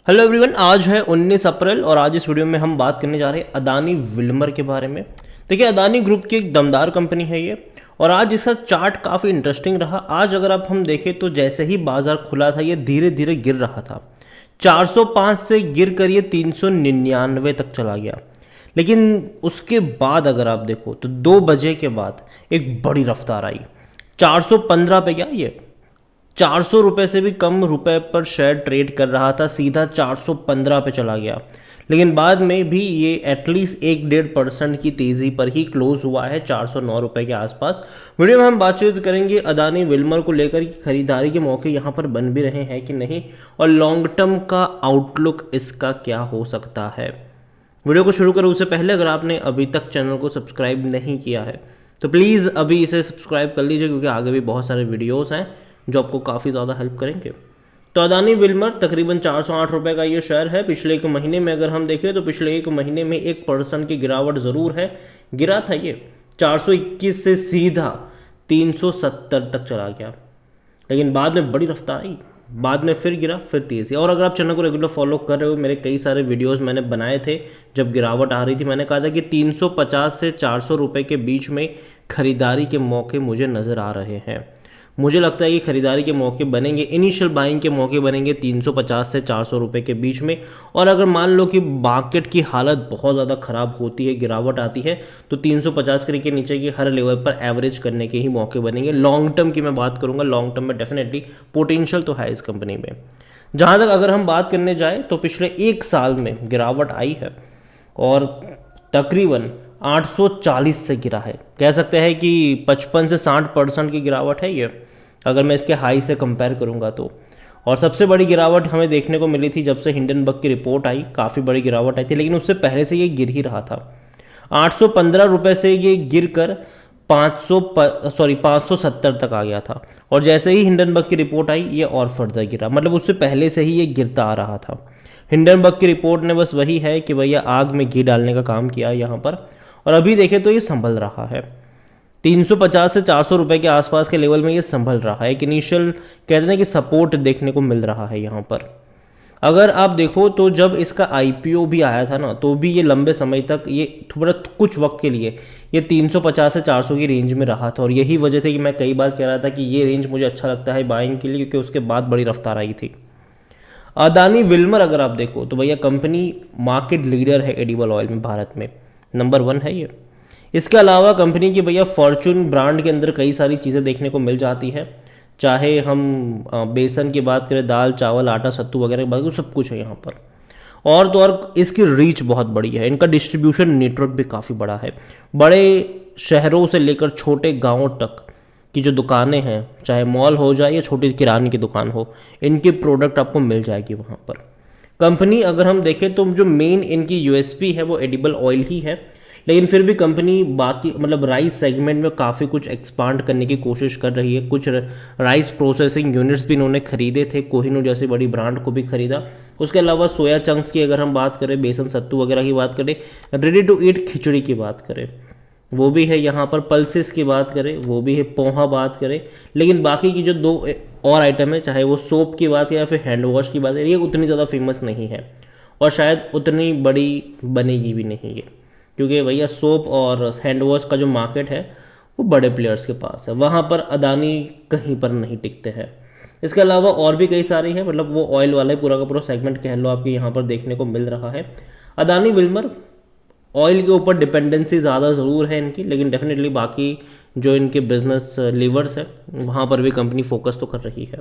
Hello everyone, आज है 19 अप्रैल और आज इस वीडियो में हम बात करने जा रहे हैं अदानी विल्मर के बारे में। देखिए, अदानी ग्रुप की एक दमदार कंपनी है ये। और आज इसका चार्ट काफ़ी इंटरेस्टिंग रहा। आज अगर आप हम देखें तो जैसे ही बाजार खुला था ये धीरे धीरे गिर रहा था। 405 से गिर कर ये 399 तक चला गया। लेकिन उसके बाद अगर आप देखो तो 2 बजे के बाद एक बड़ी रफ्तार आई। 415 पे गया ये। 400 रुपये से भी कम रुपए पर शेयर ट्रेड कर रहा था, सीधा 415 पे चला गया। लेकिन बाद में भी ये एटलीस्ट 1-1.5% की तेज़ी पर ही क्लोज हुआ है 409 रुपये के आसपास। वीडियो में हम बातचीत करेंगे अदानी विल्मर को लेकर कि खरीदारी के मौके यहाँ पर बन भी रहे हैं कि नहीं, और लॉन्ग टर्म का आउटलुक इसका क्या हो सकता है। वीडियो को शुरू करें उससे पहले अगर आपने अभी तक चैनल को सब्सक्राइब नहीं किया है तो प्लीज़ अभी इसे सब्सक्राइब कर लीजिए, क्योंकि आगे भी बहुत सारे वीडियोस हैं जो आपको काफ़ी ज़्यादा हेल्प करेंगे। तो अदानी विल्मर तकरीबन 408 रुपये का ये शेयर है। पिछले एक महीने में अगर हम देखें तो पिछले एक महीने में 1% की गिरावट ज़रूर है। गिरा था ये 421 से सीधा 370 तक चला गया। लेकिन बाद में बड़ी रफ्तार आई, बाद में फिर गिरा, फिर तेज़ी। और अगर आप चैनल को रेगुलर फॉलो कर रहे हो, मेरे कई सारे वीडियोस मैंने बनाए थे जब गिरावट आ रही थी। मैंने कहा था कि 350 से 400 रुपये के बीच में खरीदारी के मौके मुझे नज़र आ रहे हैं। मुझे लगता है कि खरीदारी के मौके बनेंगे, इनिशियल बाइंग के मौके बनेंगे 350 से 400 रुपये के बीच में। और अगर मान लो कि मार्केट की हालत बहुत ज़्यादा ख़राब होती है, गिरावट आती है, तो 350 के नीचे की हर लेवल पर एवरेज करने के ही मौके बनेंगे। लॉन्ग टर्म की मैं बात करूँगा, लॉन्ग टर्म में डेफिनेटली पोटेंशियल तो है इस कंपनी में। जहाँ तक अगर हम बात करने जाए तो पिछले एक साल में गिरावट आई है और तकरीबन 840 से गिरा है। कह सकते हैं कि 55 से 60% की गिरावट है ये, अगर मैं इसके हाई से कंपेयर करूंगा तो। और सबसे बड़ी गिरावट हमें देखने को मिली थी जब से हिंडनबर्ग की रिपोर्ट आई, काफ़ी बड़ी गिरावट आई थी। लेकिन उससे पहले से ये गिर ही रहा था। 815 रुपये से ये गिर कर 570 तक आ गया था। और जैसे ही हिंडनबर्ग की रिपोर्ट आई ये और फर्दर गिरा, मतलब उससे पहले से ही ये गिरता आ रहा था। हिंडनबर्ग की रिपोर्ट ने बस वही है कि भैया आग में घी डालने का काम किया यहाँ पर। और अभी देखें तो ये संभल रहा है 350 से 400 रुपये के आसपास के लेवल में ये संभल रहा है। एक इनिशियल कहते हैं कि सपोर्ट देखने को मिल रहा है यहाँ पर। अगर आप देखो तो जब इसका आईपीओ भी आया था ना, तो भी ये लंबे समय तक ये थोड़ा कुछ वक्त के लिए ये 350 से 400 की रेंज में रहा था। और यही वजह थी कि मैं कई बार कह रहा था कि ये रेंज मुझे अच्छा लगता है बाइंग के लिए, क्योंकि उसके बाद बड़ी रफ्तार आई थी। अदानी विल्मर अगर आप देखो तो भैया कंपनी मार्केट लीडर है एडिबल ऑयल में, भारत में नंबर 1 है ये। इसके अलावा कंपनी की भैया फॉर्चून ब्रांड के अंदर कई सारी चीज़ें देखने को मिल जाती है। चाहे हम बेसन की बात करें, दाल चावल आटा सत्तू वगैरह की बात करें, सब कुछ है यहाँ पर। और तो और इसकी रीच बहुत बड़ी है, इनका डिस्ट्रीब्यूशन नेटवर्क भी काफ़ी बड़ा है। बड़े शहरों से लेकर छोटे गाँवों तक की जो दुकानें हैं, चाहे मॉल हो जाए या छोटी किराने की दुकान हो, इनकी प्रोडक्ट आपको मिल जाएगी वहाँ पर। कंपनी अगर हम देखें तो जो मेन इनकी यूएसपी है वो एडिबल ऑयल ही है। लेकिन फिर भी कंपनी बाकी मतलब राइस सेगमेंट में काफ़ी कुछ एक्सपांड करने की कोशिश कर रही है। कुछ राइस प्रोसेसिंग यूनिट्स भी इन्होंने खरीदे थे, कोहिनूर जैसी बड़ी ब्रांड को भी खरीदा। उसके अलावा सोया चंक्स की अगर हम बात करें, बेसन सत्तू वगैरह की बात करें, रेडी टू ईट खिचड़ी की बात करें वो भी है यहाँ पर, पल्सेस की बात करें वो भी है, पोहा बात करें। लेकिन बाकी की जो 2 और आइटम है, चाहे वो सोप की बात या फिर हैंड वॉश की बात है, ये उतनी ज़्यादा फेमस नहीं है और शायद उतनी बड़ी बनेगी भी नहीं ये, क्योंकि भैया सोप और हैंड वॉश का जो मार्केट है वो बड़े प्लेयर्स के पास है, वहाँ पर अदानी कहीं पर नहीं टिकते हैं। इसके अलावा और भी कई सारी है, मतलब वो ऑयल वाला ही पूरा का पूरा सेगमेंट कह लो आपके यहाँ पर देखने को मिल रहा है। अदानी विल्मर ऑयल के ऊपर डिपेंडेंसी ज़्यादा ज़रूर है इनकी, लेकिन डेफिनेटली बाकी जो इनके बिजनेस लीवर्स है वहाँ पर भी कंपनी फोकस तो कर रही है।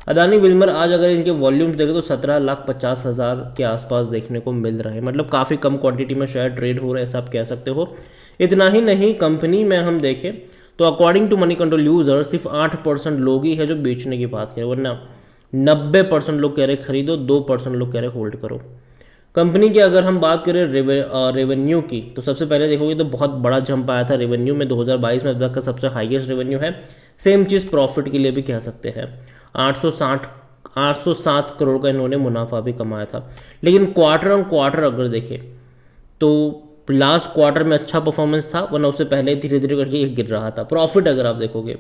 अदानी विल्मर आज अगर इनके वॉल्यूम्स देखें तो 17,50,000 के आसपास देखने को मिल रहा है, मतलब काफ़ी कम क्वांटिटी में शेयर ट्रेड हो रहे हैं, ऐसा आप कह सकते हो। इतना ही नहीं, कंपनी में हम देखें तो according to Moneycontrol user सिर्फ 8% लोग ही है जो बेचने की बात करें, वरना 90% लोग कह रहे खरीदो, 2% लोग कह रहे होल्ड करो। कंपनी की अगर हम बात करें रेवेन्यू की, तो सबसे पहले देखोगे तो बहुत बड़ा जंप आया था रेवेन्यू में। 2022 में अब तक का सबसे हाईएस्ट रेवेन्यू है। सेम चीज़ प्रॉफिट के लिए भी कह सकते हैं। 807 करोड़ का इन्होंने मुनाफा भी कमाया था। लेकिन क्वार्टर ऑन क्वार्टर अगर देखें तो लास्ट क्वार्टर में अच्छा परफॉर्मेंस था, वरना उससे पहले धीरे धीरे करके ये गिर रहा था। प्रॉफिट अगर आप देखोगे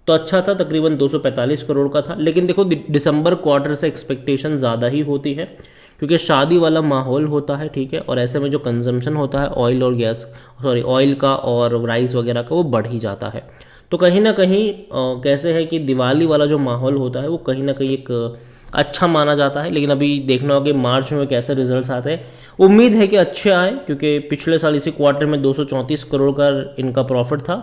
तो अच्छा था, तकरीबन 245 करोड़ का था। लेकिन देखो दिसंबर क्वार्टर से एक्सपेक्टेशन ज़्यादा ही होती है, क्योंकि शादी वाला माहौल होता है, ठीक है, और ऐसे में जो कंजम्पशन होता है ऑयल और गैस, सॉरी ऑयल का और राइस वगैरह का, वो बढ़ ही जाता है। तो कहीं ना कहीं कहते हैं कि दिवाली वाला जो माहौल होता है वो कहीं ना कहीं एक अच्छा माना जाता है। लेकिन अभी देखना होगा कि मार्च में कैसे रिजल्ट्स आते हैं। उम्मीद है कि अच्छे आए, क्योंकि पिछले साल इसी क्वार्टर में 234 करोड़ का इनका प्रॉफिट था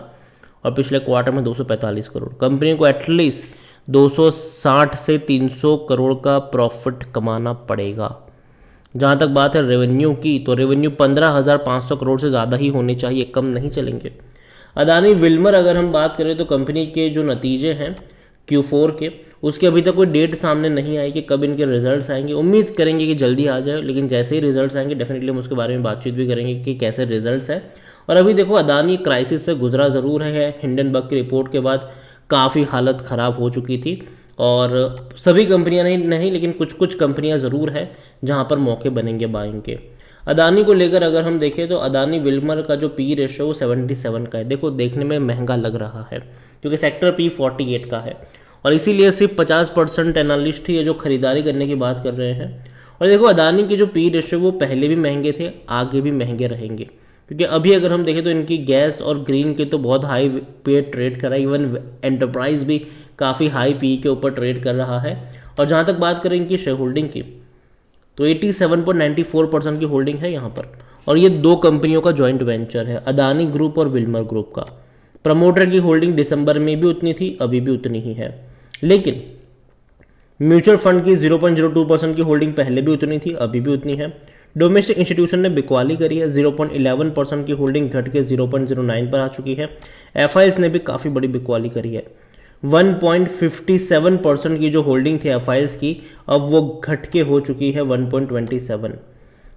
और पिछले क्वार्टर में 245 करोड़। कंपनी को एटलीस्ट 260 से 300 करोड़ का प्रॉफिट कमाना पड़ेगा। जहाँ तक बात है रेवेन्यू की, तो रेवेन्यू 15,500 करोड़ से ज़्यादा ही होने चाहिए, कम नहीं चलेंगे। अदानी विल्मर अगर हम बात करें तो कंपनी के जो नतीजे हैं Q4 के, उसके अभी तक कोई डेट सामने नहीं आई कि कब इनके रिजल्ट्स आएंगे। उम्मीद करेंगे कि जल्दी आ जाए, लेकिन जैसे ही रिजल्ट्स आएंगे डेफिनेटली हम उसके बारे में बातचीत भी करेंगे कि कैसे रिजल्ट्स हैं। और अभी देखो अदानी क्राइसिस से गुजरा ज़रूर है। हिंडनबर्ग की रिपोर्ट के बाद काफ़ी हालत ख़राब हो चुकी थी, और सभी कंपनियां नहीं लेकिन कुछ कुछ कंपनियां ज़रूर है जहां पर मौके बनेंगे बाइंग के। अदानी को लेकर अगर हम देखें तो अदानी विल्मर का जो पी रेशो वो 77 का है। देखो देखने में महंगा लग रहा है, क्योंकि सेक्टर पी 48 का है, और इसीलिए सिर्फ 50% एनालिस्ट ही है जो खरीदारी करने की बात कर रहे हैं। और देखो अदानी के जो पी रेशो वो पहले भी महंगे थे, आगे भी महंगे रहेंगे, क्योंकि अभी अगर हम देखें तो इनकी गैस और ग्रीन के तो बहुत हाई पे ट्रेड कर रहा है। इवन एंटरप्राइज भी काफ़ी हाई पी के ऊपर ट्रेड कर रहा है। और जहाँ तक बात करें इनकी शेयर होल्डिंग की, तो 87.94% की होल्डिंग है यहाँ पर। और ये दो कंपनियों का जॉइंट वेंचर है, अदानी ग्रुप और विल्मर ग्रुप का। प्रमोटर की होल्डिंग दिसंबर में भी उतनी थी, अभी भी उतनी ही है। लेकिन म्यूचुअल फंड की 0.02% की होल्डिंग पहले भी उतनी थी, अभी भी उतनी है। डोमेस्टिक इंस्टीट्यूशन ने बिकवाली करी है, 0.11% की होल्डिंग घट के 0.09 पर आ चुकी है। एफआईएस ने भी काफ़ी बड़ी बिकवाली करी है। 1.57% की जो होल्डिंग थी एफआईएस की, अब वो घट के हो चुकी है 1.27।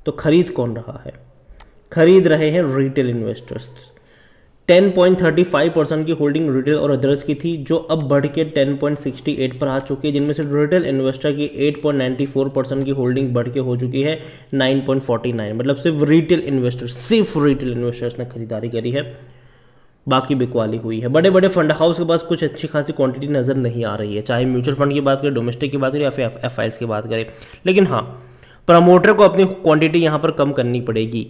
तो खरीद कौन रहा है? खरीद रहे हैं रिटेल इन्वेस्टर्स। 10.35% की होल्डिंग रिटेल और अदर्स की थी, जो अब बढ़ के 10.68 पर आ चुकी है, जिनमें से रिटेल इन्वेस्टर की 8.94% की होल्डिंग बढ़ के हो चुकी है 9.49। मतलब सिर्फ रिटेल इन्वेस्टर्स ने खरीदारी करी है, बाकी बिकवाली हुई है। बड़े बड़े फंड हाउस के पास कुछ अच्छी खासी क्वांटिटी नज़र नहीं आ रही है, चाहे म्यूचुअल फंड की बात करें, डोमेस्टिक की बात करें या फिर एफआईएस की बात करें। लेकिन हाँ, प्रमोटर को अपनी क्वांटिटी यहाँ पर कम करनी पड़ेगी,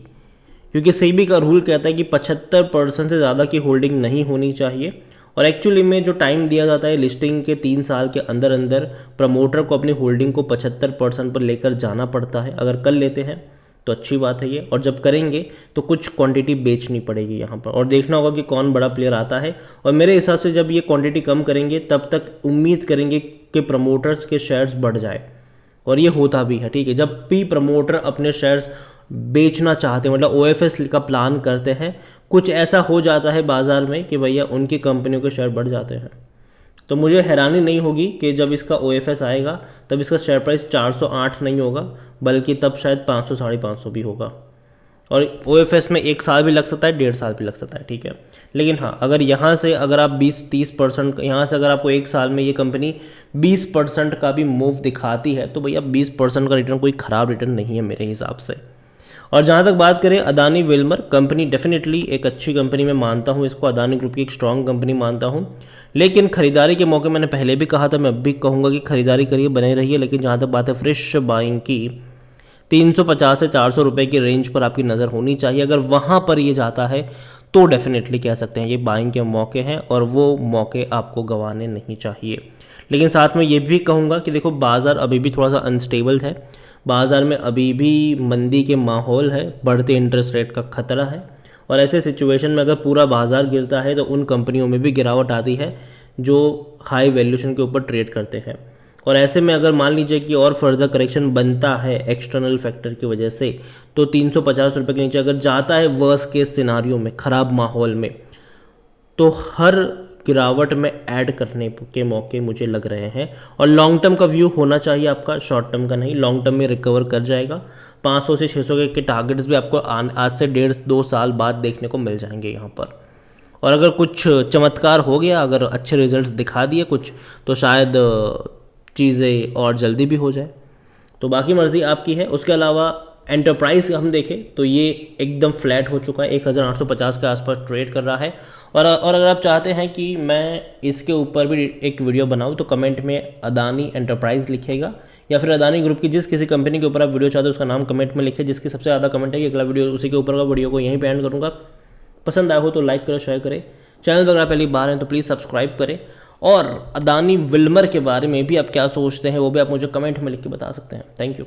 क्योंकि सेबी का रूल कहता है कि 75% से ज़्यादा की होल्डिंग नहीं होनी चाहिए। और एक्चुअली में जो टाइम दिया जाता है लिस्टिंग के 3 साल के अंदर अंदर प्रमोटर को अपनी होल्डिंग को 75% पर लेकर जाना पड़ता है। अगर कर लेते हैं तो अच्छी बात है ये, और जब करेंगे तो कुछ क्वांटिटी बेचनी पड़ेगी यहाँ पर, और देखना होगा कि कौन बड़ा प्लेयर आता है। और मेरे हिसाब से जब ये क्वांटिटी कम करेंगे तब तक उम्मीद करेंगे कि प्रमोटर्स के शेयर्स बढ़ जाए, और ये होता भी है, ठीक है। जब भी प्रमोटर अपने शेयर्स बेचना चाहते हैं, मतलब ओएफएस का प्लान करते हैं, कुछ ऐसा हो जाता है बाजार में कि भैया उनकी कंपनियों के शेयर बढ़ जाते हैं। तो मुझे हैरानी नहीं होगी कि जब इसका ओएफएस आएगा तब इसका शेयर प्राइस 408 नहीं होगा, बल्कि तब शायद 500 550 भी होगा। और ओएफएस में 1 साल भी लग सकता है, 1.5 साल भी लग सकता है, ठीक है। लेकिन हाँ, अगर यहाँ से अगर आप 20-30% यहाँ से अगर आपको 1 साल में ये कंपनी 20% का भी मूव दिखाती है, तो भैया 20% का रिटर्न कोई ख़राब रिटर्न नहीं है मेरे हिसाब से। और जहाँ तक बात करें अदानी विल्मर कंपनी, डेफिनेटली एक अच्छी कंपनी मैं मानता हूँ इसको, अदानी ग्रुप की एक स्ट्रॉन्ग कंपनी मानता हूँ। लेकिन खरीदारी के मौके मैंने पहले भी कहा था, मैं अब भी कहूँगा कि खरीदारी करिए, बने रहिए। लेकिन जहाँ तक बात है फ्रेश बाइंग की, 350 से 400 रुपये की रेंज पर आपकी नज़र होनी चाहिए। अगर वहाँ पर ये जाता है तो डेफिनेटली कह सकते हैं ये बाइंग के मौके हैं, और वो मौके आपको गंवाने नहीं चाहिए। लेकिन साथ में ये भी कहूँगा कि देखो बाज़ार अभी भी थोड़ा सा अनस्टेबल है, बाज़ार में अभी भी मंदी के माहौल है, बढ़ते इंटरेस्ट रेट का खतरा है। और ऐसे सिचुएशन में अगर पूरा बाज़ार गिरता है तो उन कंपनियों में भी गिरावट आती है जो हाई वैल्यूएशन के ऊपर ट्रेड करते हैं। और ऐसे में अगर मान लीजिए कि और फर्दर करेक्शन बनता है एक्सटर्नल फैक्टर की वजह से, तो 350 रुपये के नीचे अगर जाता है वर्स्ट केस सिनारियो में, ख़राब माहौल में, तो हर गिरावट में ऐड करने के मौके मुझे लग रहे हैं। और लॉन्ग टर्म का व्यू होना चाहिए आपका, शॉर्ट टर्म का नहीं। लॉन्ग टर्म में रिकवर कर जाएगा, 500 से 600 के टारगेट्स भी आपको आज से 1.5-2 साल बाद देखने को मिल जाएंगे यहाँ पर। और अगर कुछ चमत्कार हो गया, अगर अच्छे रिजल्ट्स दिखा दिए कुछ, तो शायद चीज़ें और जल्दी भी हो जाए। तो बाकी मर्ज़ी आपकी है। उसके अलावा एंटरप्राइज हम देखें तो ये एकदम फ्लैट हो चुका है, 1850 के आसपास ट्रेड कर रहा है। और अगर आप चाहते हैं कि मैं इसके ऊपर भी एक वीडियो बनाऊं तो कमेंट में अदानी एंटरप्राइज लिखेगा, या फिर अदानी ग्रुप की जिस किसी कंपनी के ऊपर आप वीडियो चाहते हो उसका नाम कमेंट में लिखे, जिसकी सबसे ज़्यादा कमेंट है कि अगला वीडियो उसी के ऊपर का वीडियो को यहीं पे एंड करूँगा। पसंद आया हो तो लाइक करो, शेयर करें। चैनल पर अगर आप पहली बार हैं तो प्लीज़ सब्सक्राइब करें। और अदानी विल्मर के बारे में भी आप क्या सोचते हैं वो भी आप मुझे कमेंट में लिख के बता सकते हैं। Thank you.